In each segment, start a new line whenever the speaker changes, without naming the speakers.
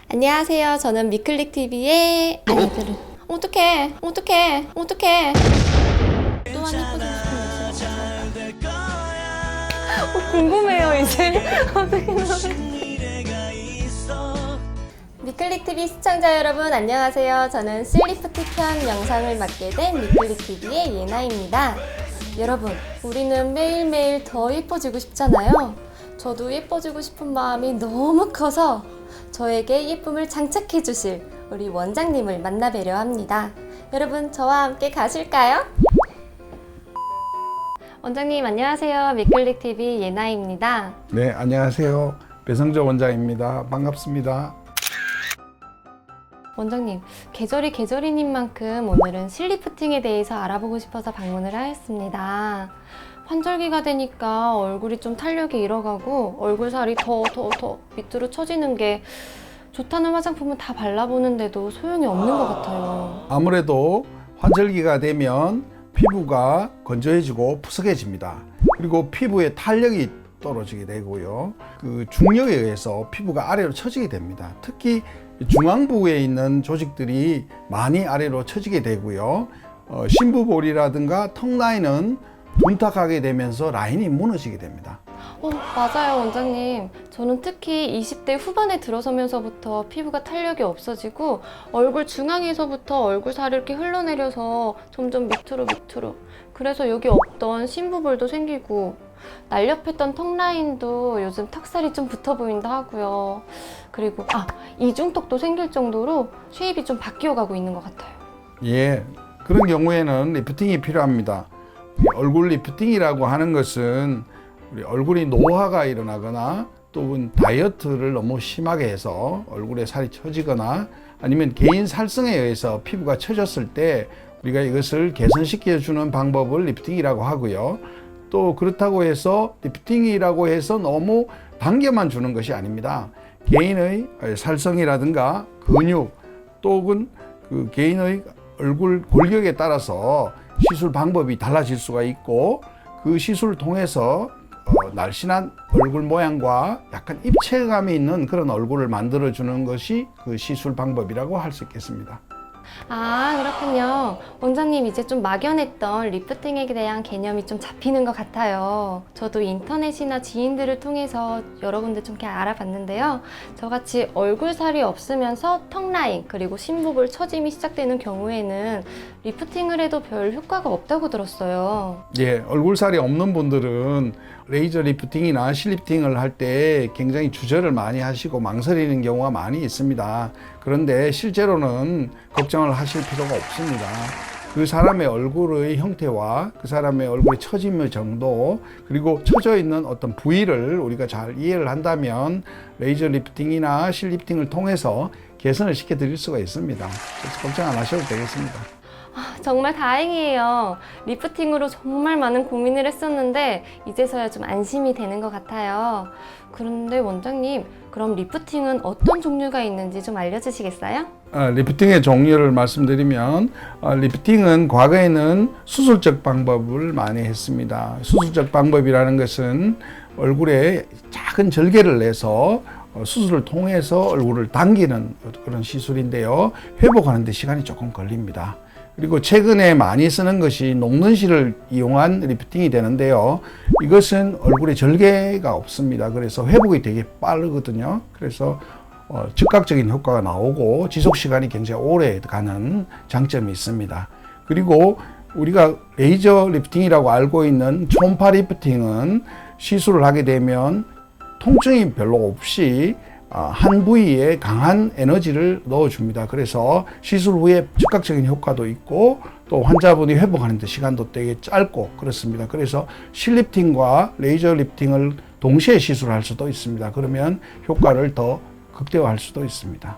안녕하세요. 저는 미클릭TV의 아니들은 어떡해 또 한 예뻐지고 싶은 목소리 궁금해요 이제 어떻게 미클릭TV 시청자 여러분 안녕하세요. 저는 슬리프트 편 영상을 맡게 된 미클릭TV의 예나입니다. 여러분 우리는 매일매일 더 예뻐지고 싶잖아요. 저도 예뻐지고 싶은 마음이 너무 커서 저에게 예쁨을 장착해 주실 우리 원장님을 만나뵈려 합니다. 여러분 저와 함께 가실까요? 원장님 안녕하세요. 미클릭TV 예나입니다.
네, 안녕하세요. 배성조 원장입니다. 반갑습니다.
원장님, 계절이 계절이인 만큼 오늘은 슬리프팅에 대해서 알아보고 싶어서 방문을 하였습니다. 환절기가 되니까 얼굴이 좀 탄력이 잃어가고 얼굴살이 더 밑으로 처지는 게 좋다는 화장품은 다 발라보는데도 소용이 없는 것 같아요.
아무래도 환절기가 되면 피부가 건조해지고 푸석해집니다. 그리고 피부에 탄력이 떨어지게 되고요. 그 중력에 의해서 피부가 아래로 처지게 됩니다. 특히 중앙부에 있는 조직들이 많이 아래로 처지게 되고요. 심부볼이라든가 턱 라인은 둔탁하게 되면서 라인이 무너지게 됩니다.
맞아요 원장님. 저는 특히 20대 후반에 들어서면서부터 피부가 탄력이 없어지고 얼굴 중앙에서부터 얼굴살이 이렇게 흘러내려서 점점 밑으로 그래서 여기 없던 심부볼도 생기고 날렵했던 턱 라인도 요즘 턱살이 좀 붙어 보인다 하고요. 그리고 이중턱도 생길 정도로 쉐입이 좀 바뀌어 가고 있는 것 같아요.
예, 그런 경우에는 리프팅이 필요합니다. 얼굴 리프팅이라고 하는 것은 우리 얼굴이 노화가 일어나거나 또는 다이어트를 너무 심하게 해서 얼굴에 살이 처지거나 아니면 개인 살성에 의해서 피부가 처졌을 때 우리가 이것을 개선시켜 주는 방법을 리프팅이라고 하고요. 또 그렇다고 해서 리프팅이라고 해서 너무 당겨만 주는 것이 아닙니다. 개인의 살성이라든가 근육 또는 그 개인의 얼굴 골격에 따라서 시술 방법이 달라질 수가 있고 그 시술을 통해서 날씬한 얼굴 모양과 약간 입체감이 있는 그런 얼굴을 만들어주는 것이 그 시술 방법이라고 할 수 있겠습니다.
그렇군요. 원장님 이제 좀 막연했던 리프팅에 대한 개념이 좀 잡히는 것 같아요. 저도 인터넷이나 지인들을 통해서 여러 군데 좀 이렇게 알아봤는데요. 저같이 얼굴살이 없으면서 턱 라인 그리고 심부볼 처짐이 시작되는 경우에는 리프팅을 해도 별 효과가 없다고 들었어요.
예, 얼굴살이 없는 분들은 레이저 리프팅이나 실리프팅을 할 때 굉장히 주저를 많이 하시고 망설이는 경우가 많이 있습니다. 그런데 실제로는 걱정을 하실 필요가 없습니다. 그 사람의 얼굴의 형태와 그 사람의 얼굴의 처짐의 정도 그리고 처져 있는 어떤 부위를 우리가 잘 이해를 한다면 레이저 리프팅이나 실리프팅을 통해서 개선을 시켜 드릴 수가 있습니다. 그래서 걱정 안 하셔도 되겠습니다.
정말 다행이에요. 리프팅으로 정말 많은 고민을 했었는데 이제서야 좀 안심이 되는 것 같아요. 그런데 원장님, 그럼 리프팅은 어떤 종류가 있는지 좀 알려주시겠어요?
리프팅의 종류를 말씀드리면 리프팅은 과거에는 수술적 방법을 많이 했습니다. 수술적 방법이라는 것은 얼굴에 작은 절개를 내서 수술을 통해서 얼굴을 당기는 그런 시술인데요. 회복하는 데 시간이 조금 걸립니다. 그리고 최근에 많이 쓰는 것이 녹는실을 이용한 리프팅이 되는데요. 이것은 얼굴에 절개가 없습니다. 그래서 회복이 되게 빠르거든요. 그래서 즉각적인 효과가 나오고 지속 시간이 굉장히 오래 가는 장점이 있습니다. 그리고 우리가 레이저 리프팅이라고 알고 있는 초음파 리프팅은 시술을 하게 되면 통증이 별로 없이 한 부위에 강한 에너지를 넣어줍니다. 그래서 시술 후에 즉각적인 효과도 있고 또 환자분이 회복하는 데 시간도 되게 짧고 그렇습니다. 그래서 실리프팅과 레이저 리프팅을 동시에 시술할 수도 있습니다. 그러면 효과를 더 극대화할 수도 있습니다.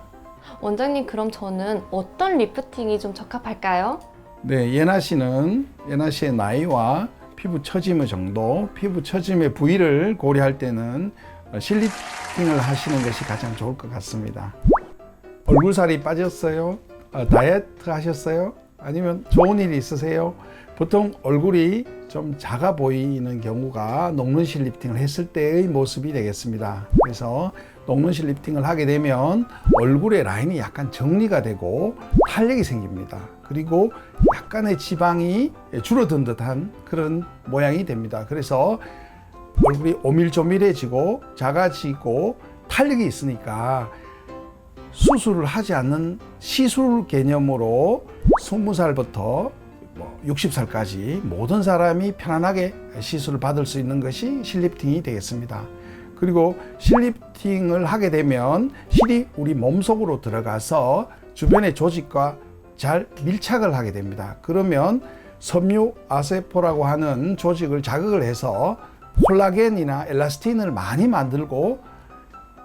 원장님, 그럼 저는 어떤 리프팅이 좀 적합할까요?
네, 예나 씨의 나이와 피부 처짐의 정도, 피부 처짐의 부위를 고려할 때는 실리프팅을 하시는 것이 가장 좋을 것 같습니다. 얼굴살이 빠졌어요? 다이어트 하셨어요? 아니면 좋은 일이 있으세요? 보통 얼굴이 좀 작아 보이는 경우가 녹는 실리프팅을 했을 때의 모습이 되겠습니다. 그래서 녹는실 리프팅을 하게 되면 얼굴의 라인이 약간 정리가 되고 탄력이 생깁니다. 그리고 약간의 지방이 줄어든 듯한 그런 모양이 됩니다. 그래서 얼굴이 오밀조밀해지고 작아지고 탄력이 있으니까 수술을 하지 않는 시술 개념으로 20살부터 60살까지 모든 사람이 편안하게 시술을 받을 수 있는 것이 실리프팅이 되겠습니다. 그리고 실리프팅을 하게 되면 실이 우리 몸속으로 들어가서 주변의 조직과 잘 밀착을 하게 됩니다. 그러면 섬유아세포라고 하는 조직을 자극을 해서 콜라겐이나 엘라스틴을 많이 만들고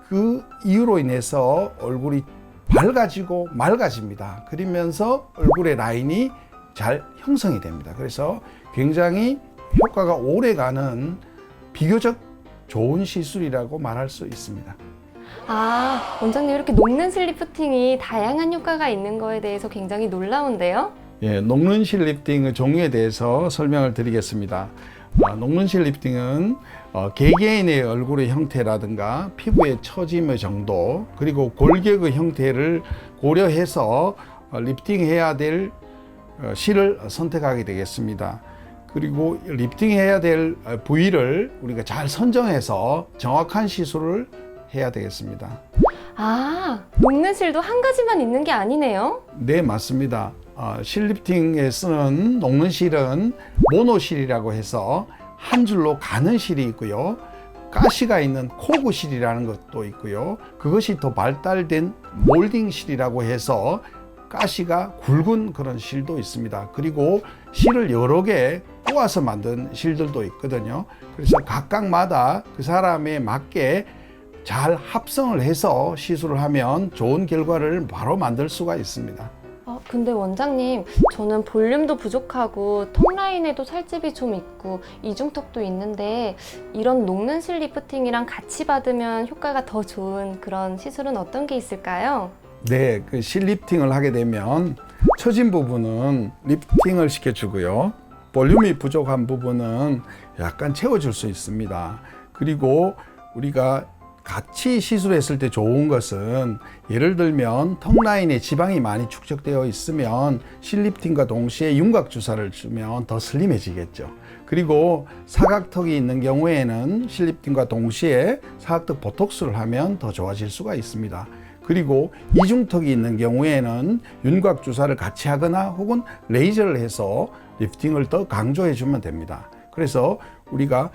그 이유로 인해서 얼굴이 밝아지고 맑아집니다. 그러면서 얼굴의 라인이 잘 형성이 됩니다. 그래서 굉장히 효과가 오래가는 비교적 좋은 시술이라고 말할 수 있습니다.
아, 원장님 이렇게 녹는실 리프팅이 다양한 효과가 있는 거에 대해서 굉장히 놀라운데요?
예, 녹는실 리프팅의 종류에 대해서 설명을 드리겠습니다. 녹는실 리프팅은 개개인의 얼굴의 형태라든가 피부의 처짐의 정도 그리고 골격의 형태를 고려해서 리프팅해야 될 실을 선택하게 되겠습니다. 그리고 리프팅해야 될 부위를 우리가 잘 선정해서 정확한 시술을 해야 되겠습니다.
아, 녹는실도 한 가지만 있는 게 아니네요?
네, 맞습니다. 실 리프팅에 쓰는 녹는실은 모노실이라고 해서 한 줄로 가는 실이 있고요. 가시가 있는 코구실이라는 것도 있고요. 그것이 더 발달된 몰딩실이라고 해서 가시가 굵은 그런 실도 있습니다. 그리고 실을 여러 개 꼬아서 만든 실들도 있거든요. 그래서 각각마다 그 사람에 맞게 잘 합성을 해서 시술을 하면 좋은 결과를 바로 만들 수가 있습니다.
근데 원장님, 저는 볼륨도 부족하고 턱 라인에도 살집이 좀 있고 이중턱도 있는데 이런 녹는실 리프팅이랑 같이 받으면 효과가 더 좋은 그런 시술은 어떤 게 있을까요?
네, 그 실 리프팅을 하게 되면 처진 부분은 리프팅을 시켜주고요. 볼륨이 부족한 부분은 약간 채워줄 수 있습니다. 그리고 우리가 같이 시술했을 때 좋은 것은 예를 들면 턱 라인에 지방이 많이 축적되어 있으면 실 리프팅과 동시에 윤곽 주사를 주면 더 슬림해지겠죠. 그리고 사각턱이 있는 경우에는 실 리프팅과 동시에 사각턱 보톡스를 하면 더 좋아질 수가 있습니다. 그리고 이중턱이 있는 경우에는 윤곽 주사를 같이 하거나 혹은 레이저를 해서 리프팅을 더 강조해 주면 됩니다. 그래서 우리가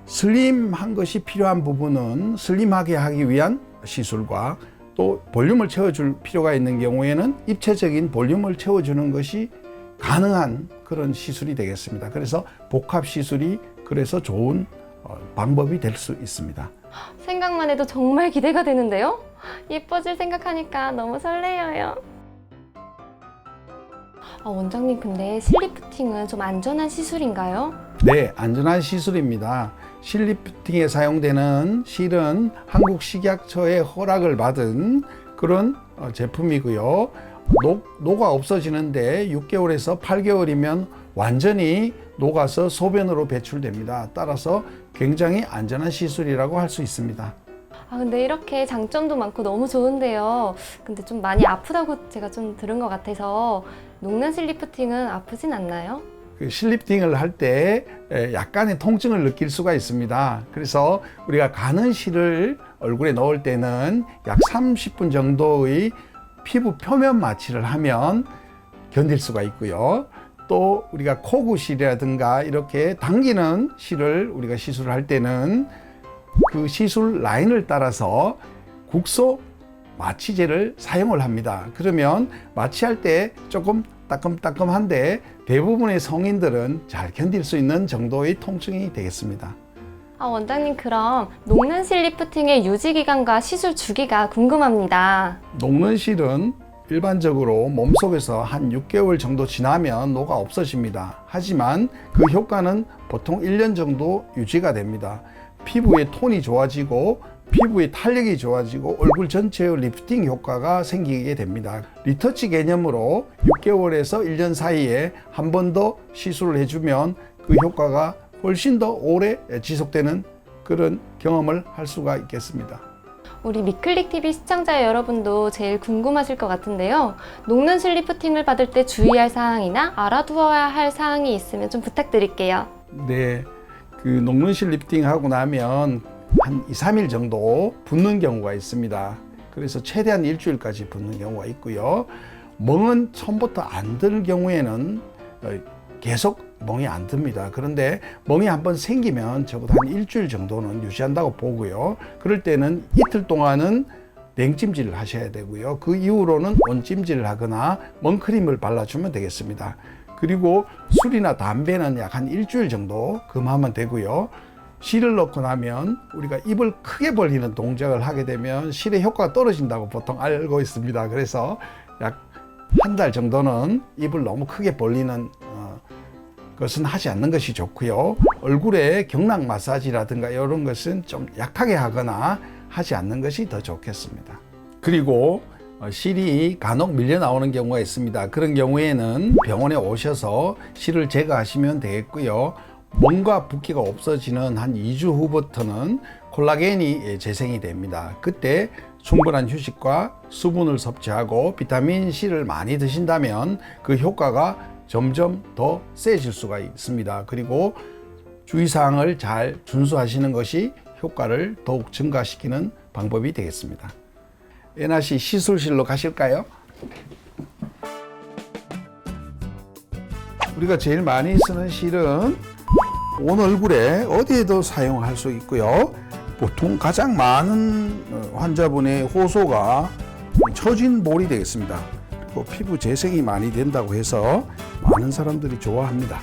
슬림한 것이 필요한 부분은 슬림하게 하기 위한 시술과 또 볼륨을 채워줄 필요가 있는 경우에는 입체적인 볼륨을 채워주는 것이 가능한 그런 시술이 되겠습니다. 그래서 복합 시술이 그래서 좋은 방법이 될 수 있습니다.
생각만 해도 정말 기대가 되는데요? 예뻐질 생각하니까 너무 설레어요. 원장님, 근데 실 리프팅은 좀 안전한 시술인가요?
네, 안전한 시술입니다. 실 리프팅에 사용되는 실은 한국식약처의 허락을 받은 그런 제품이고요. 녹아 없어지는데 6개월에서 8개월이면 완전히 녹아서 소변으로 배출됩니다. 따라서 굉장히 안전한 시술이라고 할 수 있습니다.
근데 이렇게 장점도 많고 너무 좋은데요. 근데 좀 많이 아프다고 제가 좀 들은 것 같아서 녹는실 리프팅은 아프진 않나요?
그 실 리프팅을 할 때 약간의 통증을 느낄 수가 있습니다. 그래서 우리가 가는 실을 얼굴에 넣을 때는 약 30분 정도의 피부 표면 마취를 하면 견딜 수가 있고요. 또 우리가 코구실이라든가 이렇게 당기는 실을 우리가 시술을 할 때는 그 시술 라인을 따라서 국소 마취제를 사용을 합니다. 그러면 마취할 때 조금 따끔따끔한데 대부분의 성인들은 잘 견딜 수 있는 정도의 통증이 되겠습니다.
원장님, 그럼 녹는실 리프팅의 유지기간과 시술 주기가 궁금합니다.
녹는실은 일반적으로 몸속에서 한 6개월 정도 지나면 녹아 없어집니다. 하지만 그 효과는 보통 1년 정도 유지가 됩니다. 피부의 톤이 좋아지고 피부의 탄력이 좋아지고 얼굴 전체의 리프팅 효과가 생기게 됩니다. 리터치 개념으로 6개월에서 1년 사이에 한 번 더 시술을 해주면 그 효과가 훨씬 더 오래 지속되는 그런 경험을 할 수가 있겠습니다.
우리 미클릭TV 시청자 여러분도 제일 궁금하실 것 같은데요. 녹는실 리프팅을 받을 때 주의할 사항이나 알아두어야 할 사항이 있으면 좀 부탁드릴게요.
네, 그 녹는실 리프팅 하고 나면 한 2, 3일 정도 붓는 경우가 있습니다. 그래서 최대한 일주일까지 붓는 경우가 있고요. 멍은 처음부터 안 들 경우에는 계속 멍이 안 듭니다. 그런데 멍이 한번 생기면 적어도 한 일주일 정도는 유지한다고 보고요. 그럴 때는 이틀 동안은 냉찜질을 하셔야 되고요. 그 이후로는 온찜질을 하거나 멍크림을 발라주면 되겠습니다. 그리고 술이나 담배는 약 한 일주일 정도 금하면 되고요. 실을 넣고 나면 우리가 입을 크게 벌리는 동작을 하게 되면 실의 효과가 떨어진다고 보통 알고 있습니다. 그래서 약 한 달 정도는 입을 너무 크게 벌리는 것은 하지 않는 것이 좋고요. 얼굴에 경락 마사지라든가 이런 것은 좀 약하게 하거나 하지 않는 것이 더 좋겠습니다. 그리고 실이 간혹 밀려 나오는 경우가 있습니다. 그런 경우에는 병원에 오셔서 실을 제거하시면 되겠고요. 멍과 붓기가 없어지는 한 2주 후부터는 콜라겐이 재생이 됩니다. 그때 충분한 휴식과 수분을 섭취하고 비타민 C를 많이 드신다면 그 효과가 점점 더 세질 수가 있습니다. 그리고 주의사항을 잘 준수하시는 것이 효과를 더욱 증가시키는 방법이 되겠습니다. 예나 씨, 시술실로 가실까요? 우리가 제일 많이 쓰는 실은 온 얼굴에 어디에도 사용할 수 있고요. 보통 가장 많은 환자분의 호소가 처진 볼이 되겠습니다. 그리고 피부 재생이 많이 된다고 해서 많은 사람들이 좋아합니다.